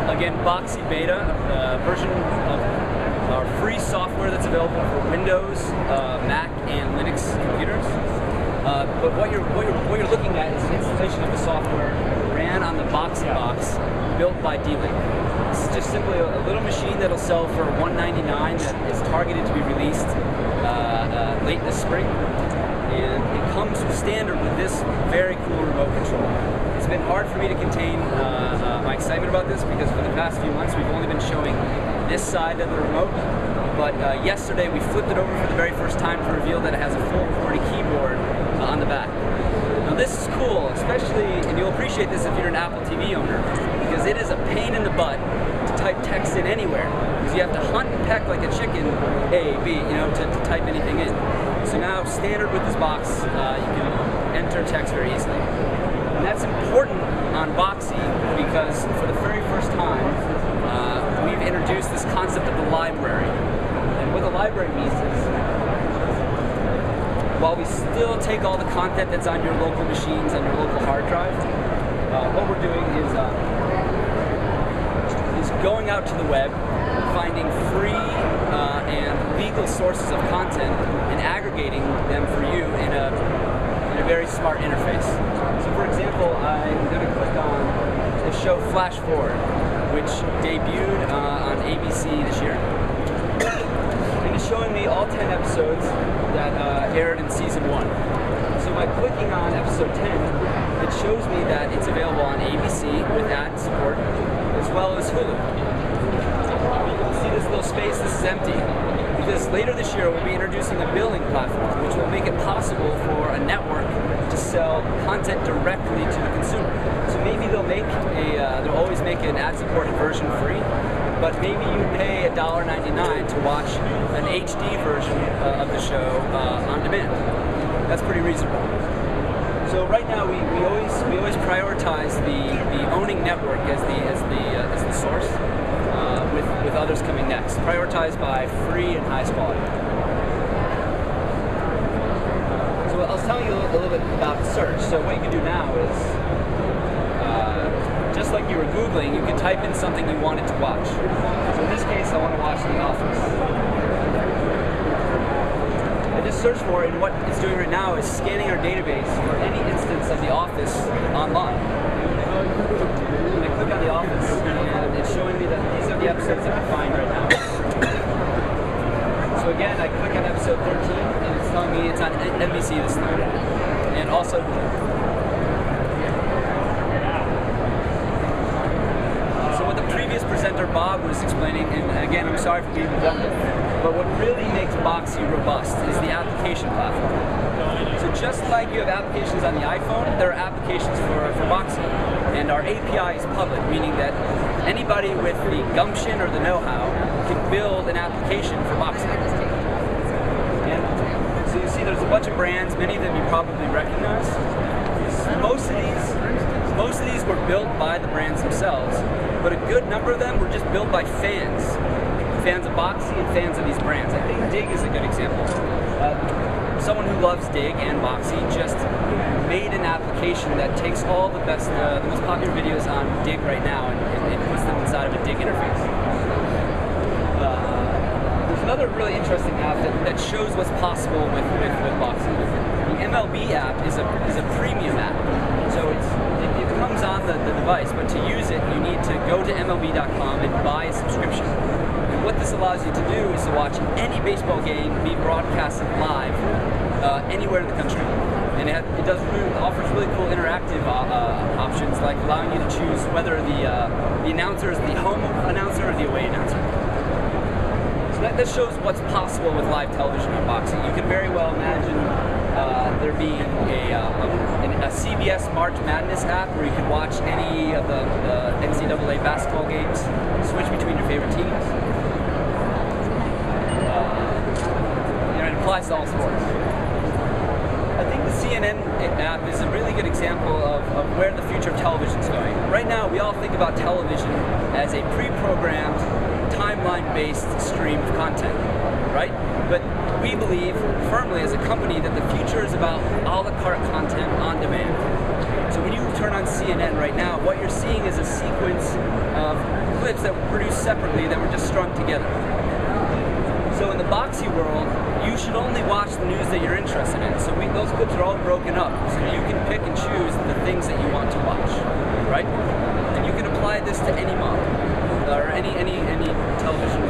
Again, Boxee Beta, version of our free software that's available for Windows, Mac, and Linux computers. But what you're looking at is an installation of the software ran on the Boxee Box, built by D-Link. This is just simply a little machine that'll sell for $199 that is targeted to be released late this spring. And it comes standard with this very cool remote control. It's been hard for me to contain my excitement about this because for the past few months we've only been showing this side of the remote. But yesterday we flipped it over for the very first time to reveal that it has a full QWERTY keyboard on the back. Now this is cool, especially, and you'll appreciate this if you're an Apple TV owner, because it is a pain in the butt to type text in anywhere, because you have to hunt and peck like a chicken, A, B, to type anything in. So now, standard with this box, you can enter text very easily. And that's important on Boxee because for the very first time, we've introduced this concept of the library. And what the library means is, while we still take all the content that's on your local machines, on your local hard drive, what we're doing is going out to the web, finding free and legal sources of content and aggregating them for you in a very smart interface. So for example, I'm going to click on the show Flash Forward, which debuted on ABC this year. And it's showing me all 10 episodes that aired in season 1. So by clicking on episode 10, it shows me that it's available on ABC with ad support, as well as Hulu. See this little space, this is empty, because later this year we'll be introducing a billing platform which will make it possible for a network to sell content directly to the consumer. So maybe they'll always make an ad-supported version free, but maybe you pay $1.99 to watch an HD version of the show on demand. That's pretty reasonable. So right now we always prioritize the owning network as the source. With others coming next, prioritized by free and highest quality. So I was telling you a little bit about search. So what you can do now is, just like you were Googling, you can type in something you wanted to watch. So in this case, I want to watch The Office. I just searched for it, and what it's doing right now is scanning our database for any instance of The Office online. And I click on The Office, and it's showing me that these are the episodes that I find right now. So again, I click on episode 13, and it's telling me it's on NBC this time. And also, so what the previous presenter, Bob, was explaining, and again, I'm sorry for being redundant, but what really makes Boxee robust is the application platform. So just like you have applications on the iPhone, there are applications for Boxee. And our API is public, meaning that anybody with the gumption or the know-how can build an application for Boxee. And so you see there's a bunch of brands, many of them you probably recognize. Most of these were built by the brands themselves, but a good number of them were just built by fans of Boxee and fans of these brands. I think Dig is a good example. Someone who loves Dig and Boxee just made an application that takes all the best, the most popular videos on Dig right now and puts them inside of a Dig interface. There's another really interesting app that shows what's possible with Boxee. The MLB app is a premium app, so it comes on the device, but to use it you need to go to MLB.com and buy a subscription. And what this allows you to do is to watch any baseball game be broadcasted live anywhere in the country. And it offers really cool interactive options, like allowing you to choose whether the announcer is the home announcer or the away announcer. So that shows what's possible with live television on Boxee. You can very well imagine there being a CBS March Madness app where you can watch any of the NCAA basketball games, switch between your favorite teams. It applies to all sports. I think the CNN app is a really good example of where the future of television is going. Right now, we all think about television as a pre-programmed, timeline-based stream of content, right? But we believe firmly as a company that the future is about a la carte content on demand. So when you turn on CNN right now, what you're seeing is a sequence of clips that were produced separately that were just strung together. So in the Boxee world, you should only watch the news that you're interested in. So those clips are all broken up, so you can pick and choose the things that you want to watch, right? And you can apply this to any model or any television